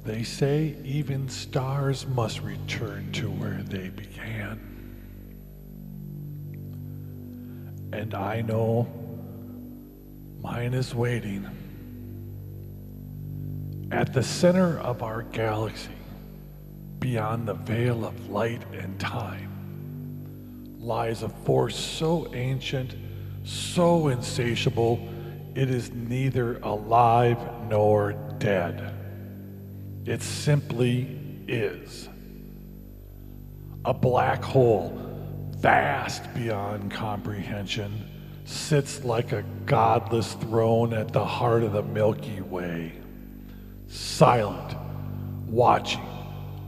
They say even stars must return to where they began. And I know mine is waiting. At the center of our galaxy, beyond the veil of light and time, lies a force so ancient, so insatiable, it is neither alive nor dead. It simply is. A black hole, vast beyond comprehension, sits like a godless throne at the heart of the Milky Way, silent, watching,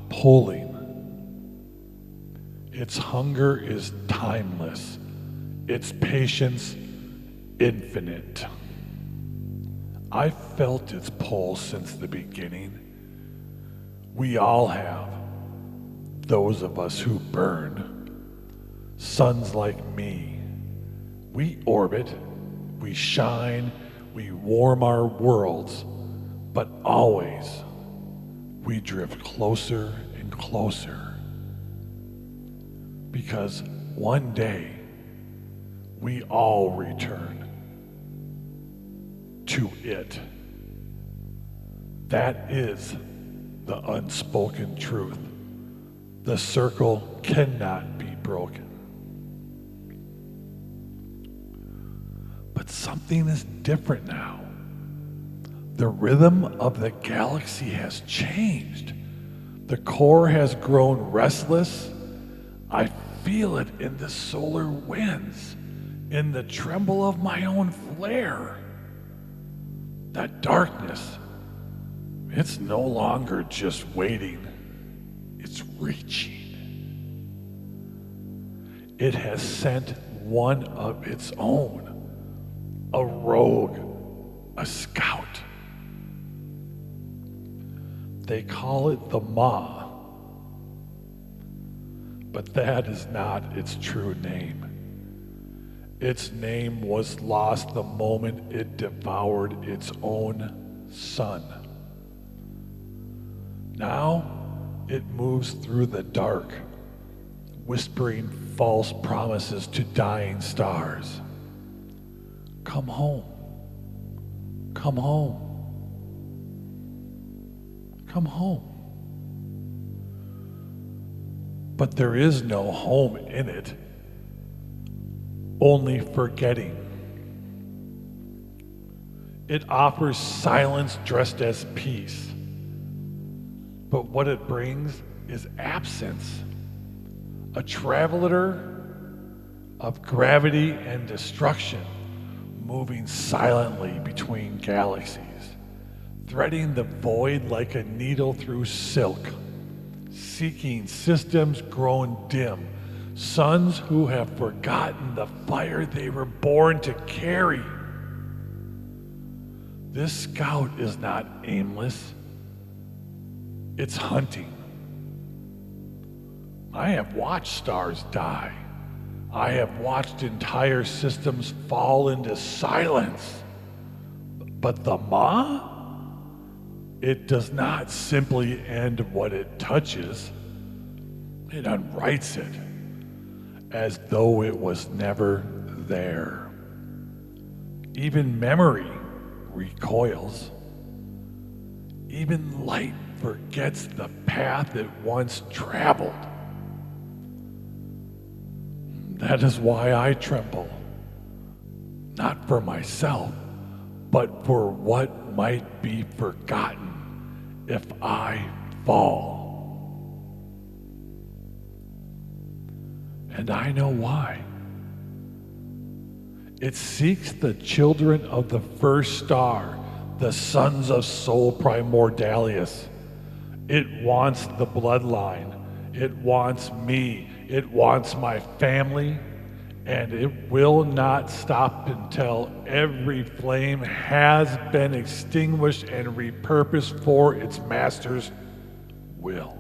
pulling. Its hunger is timeless, its patience infinite. I've felt its pull since the beginning. We all have, those of us who burn. Sons like me. We orbit, we shine, we warm our worlds, but always we drift closer and closer. Because one day we all return to it. That is the unspoken truth. The circle cannot be broken. But something is different now. The rhythm of the galaxy has changed. The core has grown restless. I feel it in the solar winds, in the tremble of my own flare. That darkness, it's no longer just waiting, it's reaching. It has sent one of its own, a rogue, a scout. They call it the Ma, but that is not its true name. Its name was lost the moment it devoured its own son. Now it moves through the dark, whispering false promises to dying stars. Come home. Come home. Come home. But there is no home in it, only forgetting. It offers silence dressed as peace. But what it brings is absence, a traveler of gravity and destruction, moving silently between galaxies, threading the void like a needle through silk, seeking systems grown dim, sons who have forgotten the fire they were born to carry. This scout is not aimless. It's hunting. I have watched stars die. I have watched entire systems fall into silence. But the Ma? It does not simply end what it touches. It unwrites it as though it was never there. Even memory recoils. Even light forgets the path it once traveled. That is why I tremble. Not for myself, but for what might be forgotten if I fall. And I know why. It seeks the children of the first star, the sons of Sol Primordialis. It wants the bloodline. It wants me. It wants my family. And it will not stop until every flame has been extinguished and repurposed for its master's will.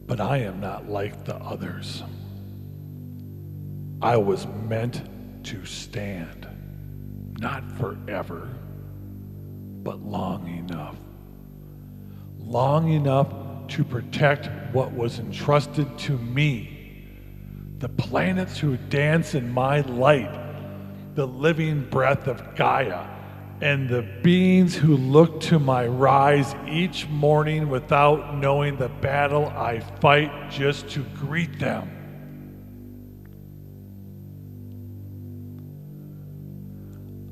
But I am not like the others. I was meant to stand, not forever, but long enough. Long enough to protect what was entrusted to me. The planets who dance in my light, the living breath of Gaia, and the beings who look to my rise each morning without knowing the battle I fight just to greet them.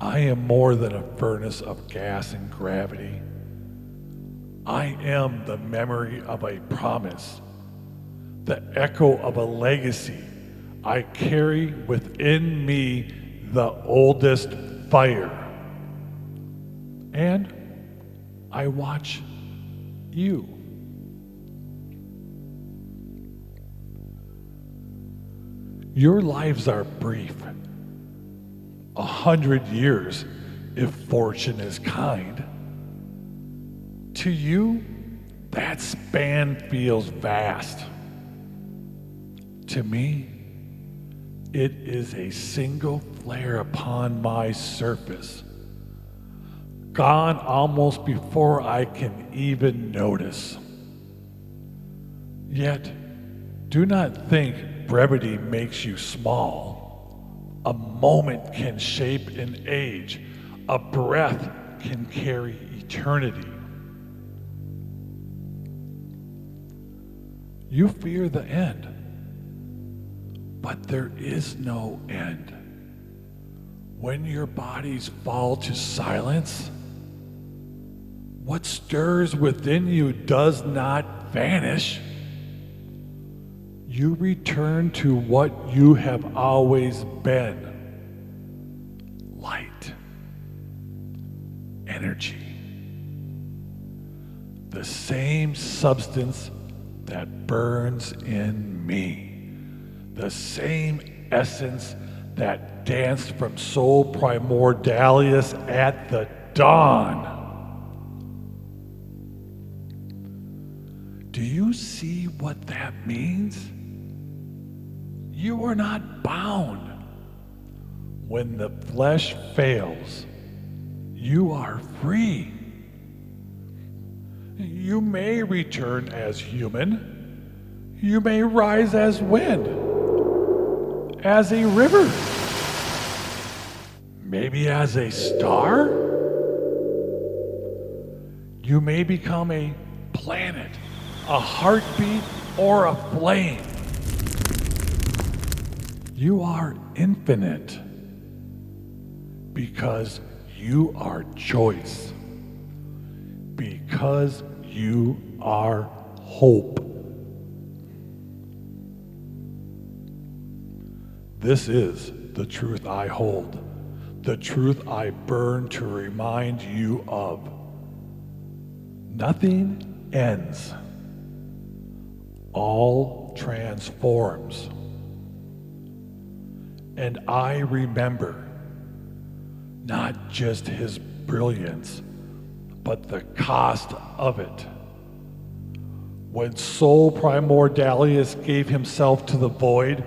I am more than a furnace of gas and gravity. I am the memory of a promise, the echo of a legacy. I carry within me the oldest fire. And I watch you. Your lives are brief. 100 years, if fortune is kind. To you, that span feels vast. To me, it is a single flare upon my surface, gone almost before I can even notice. Yet, do not think brevity makes you small. A moment can shape an age. A breath can carry eternity. You fear the end, but there is no end. When your bodies fall to silence, what stirs within you does not vanish. You return to what you have always been. Light. Energy. The same substance that burns in me. The same essence that danced from soul primordialis at the dawn. Do you see what that means? You are not bound. When the flesh fails, you are free. You may return as human. You may rise as wind, as a river, maybe as a star. You may become a planet, a heartbeat, or a flame. You are infinite because you are choice, because you are hope. This is the truth I hold, the truth I burn to remind you of. Nothing ends. All transforms. And I remember not just his brilliance, but the cost of it. When soul primordialis gave himself to the void,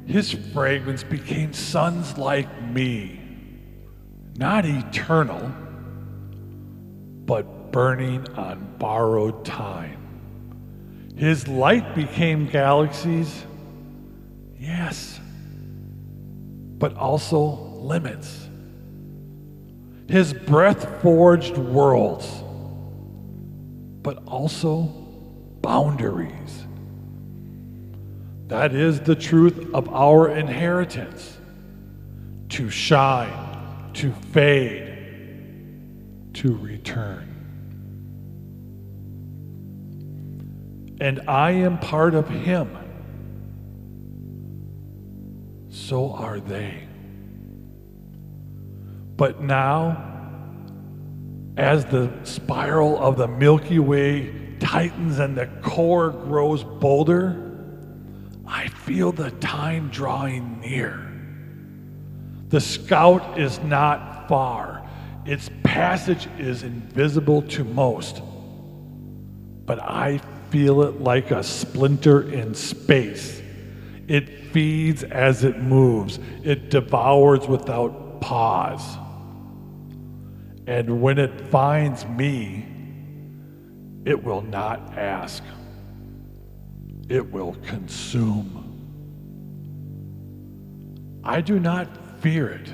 his fragrance became suns like me, not eternal, but burning on borrowed time. His light became galaxies, yes, but also limits. His breath forged worlds, but also boundaries. That is the truth of our inheritance. To shine, to fade, to return. And I am part of him. So are they. But now, as the spiral of the Milky Way tightens and the core grows bolder, I feel the time drawing near. The scout is not far. Its passage is invisible to most. But I feel it like a splinter in space. It feeds as it moves. It devours without pause. And when it finds me, it will not ask. It will consume. I do not fear it,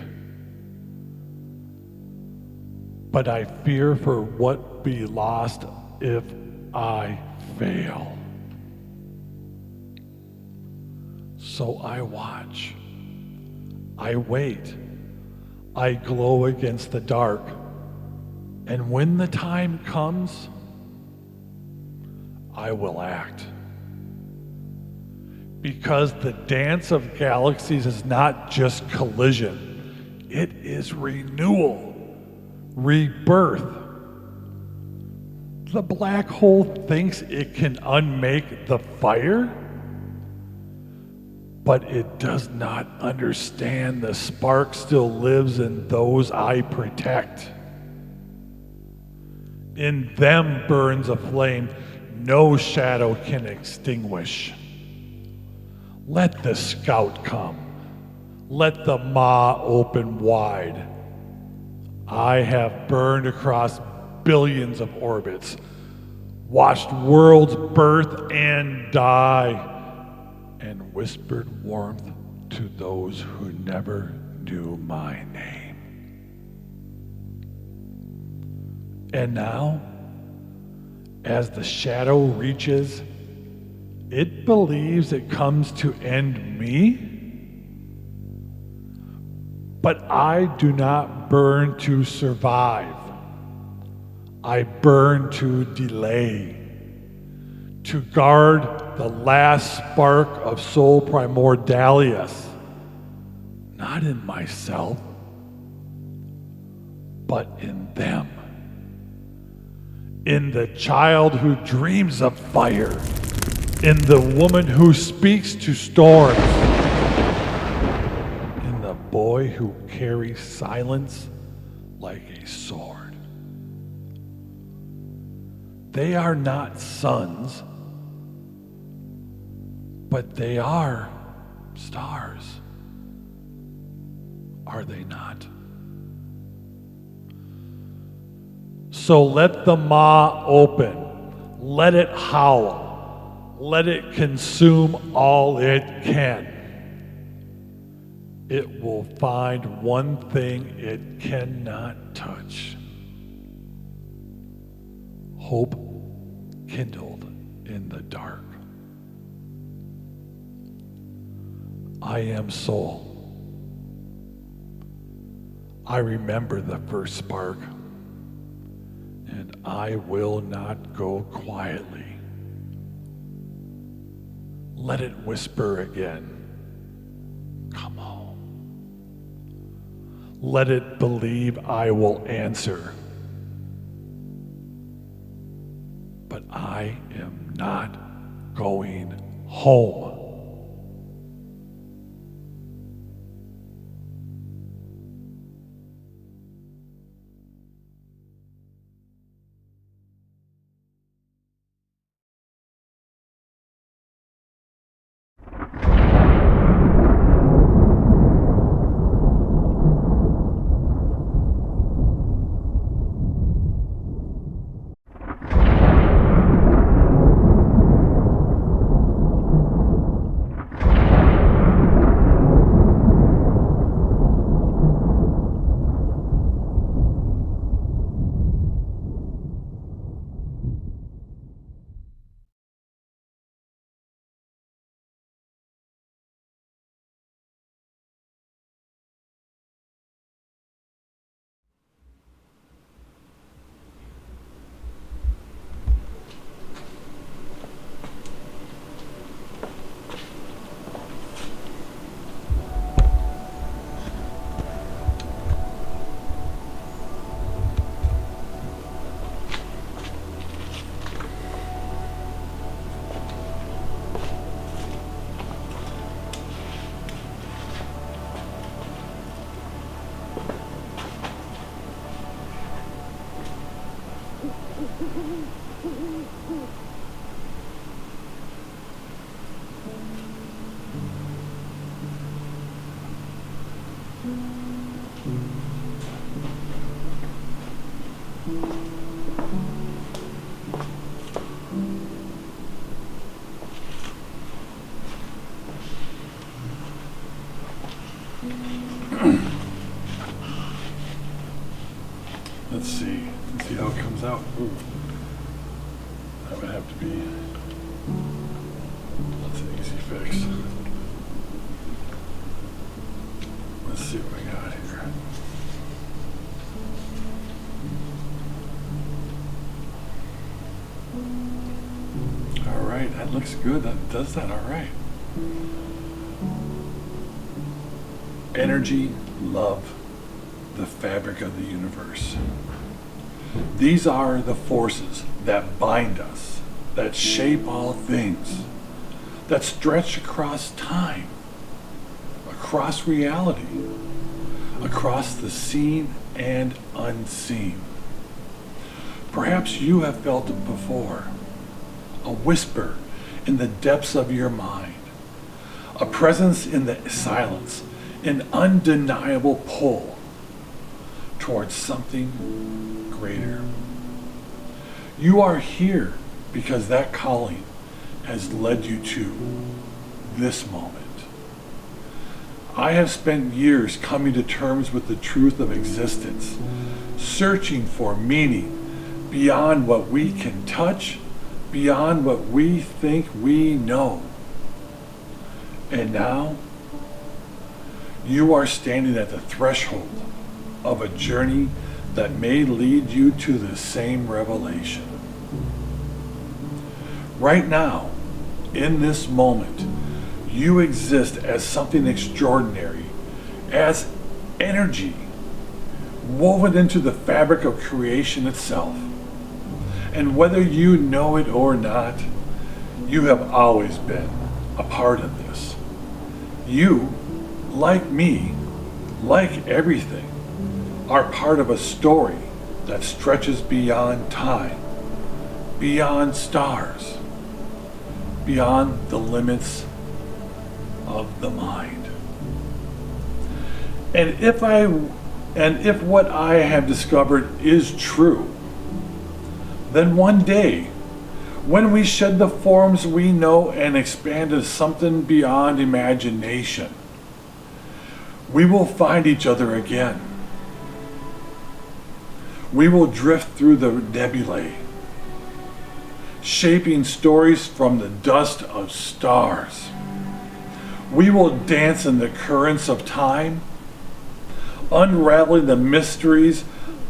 but I fear for what be lost if I fail. So I watch, I wait, I glow against the dark, and when the time comes, I will act. Because the dance of galaxies is not just collision, it is renewal, rebirth. The black hole thinks it can unmake the fire, but it does not understand the spark still lives in those I protect. In them burns a flame no shadow can extinguish. Let the scout come. Let the maw open wide. I have burned across billions of orbits, watched worlds birth and die, and whispered warmth to those who never knew my name. And now, as the shadow reaches, it believes it comes to end me. But I do not burn to survive. I burn to delay, to guard the last spark of soul primordialis, not in myself, but in them. In the child who dreams of fire, in the woman who speaks to storms, in the boy who carries silence like a sword. They are not sons, but they are stars. Are they not? So let the maw open, let it howl, let it consume all it can. It will find one thing it cannot touch. Hope kindled in the dark. I am soul. I remember the first spark, and I will not go quietly. Let it whisper again, come home. Let it believe I will answer. But I am not going home. see what we got here. All right, that looks good. That does that all right. Energy, love, the fabric of the universe. These are the forces that bind us, that shape all things, that stretch across time, across reality, across the seen and unseen. Perhaps you have felt it before, a whisper in the depths of your mind, a presence in the silence, an undeniable pull towards something greater. You are here because that calling has led you to this moment. I have spent years coming to terms with the truth of existence, searching for meaning beyond what we can touch, beyond what we think we know. And now, you are standing at the threshold of a journey that may lead you to the same revelation. Right now, in this moment, you exist as something extraordinary, as energy woven into the fabric of creation itself. And whether you know it or not, you have always been a part of this. You, like me, like everything, are part of a story that stretches beyond time, beyond stars, beyond the limits of the mind. And if what I have discovered is true, then one day, when we shed the forms we know and expand to something beyond imagination, we will find each other again. We will drift through the nebulae, shaping stories from the dust of stars. We will dance in the currents of time, unraveling the mysteries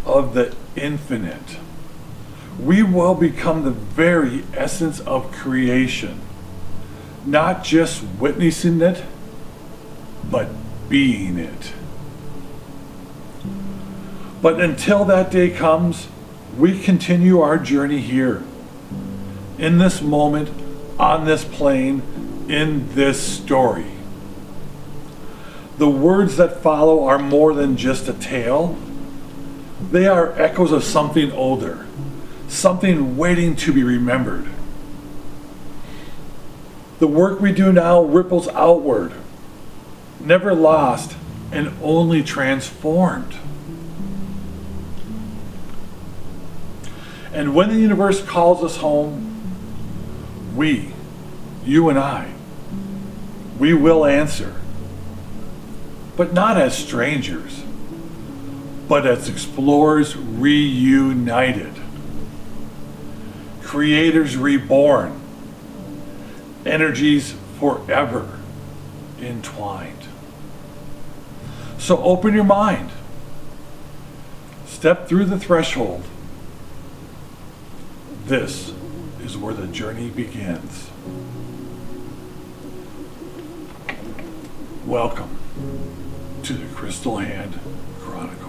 of the infinite. We will become the very essence of creation, not just witnessing it, but being it. But until that day comes, we continue our journey here, in this moment, on this plane, in this story. The words that follow are more than just a tale. They are echoes of something older, something waiting to be remembered. The work we do now ripples outward, never lost and only transformed. And when the universe calls us home, we, you and I, we will answer. But not as strangers, but as explorers reunited, creators reborn, energies forever entwined. So open your mind, step through the threshold. This is where the journey begins. Welcome to the Crystal Hand Chronicles.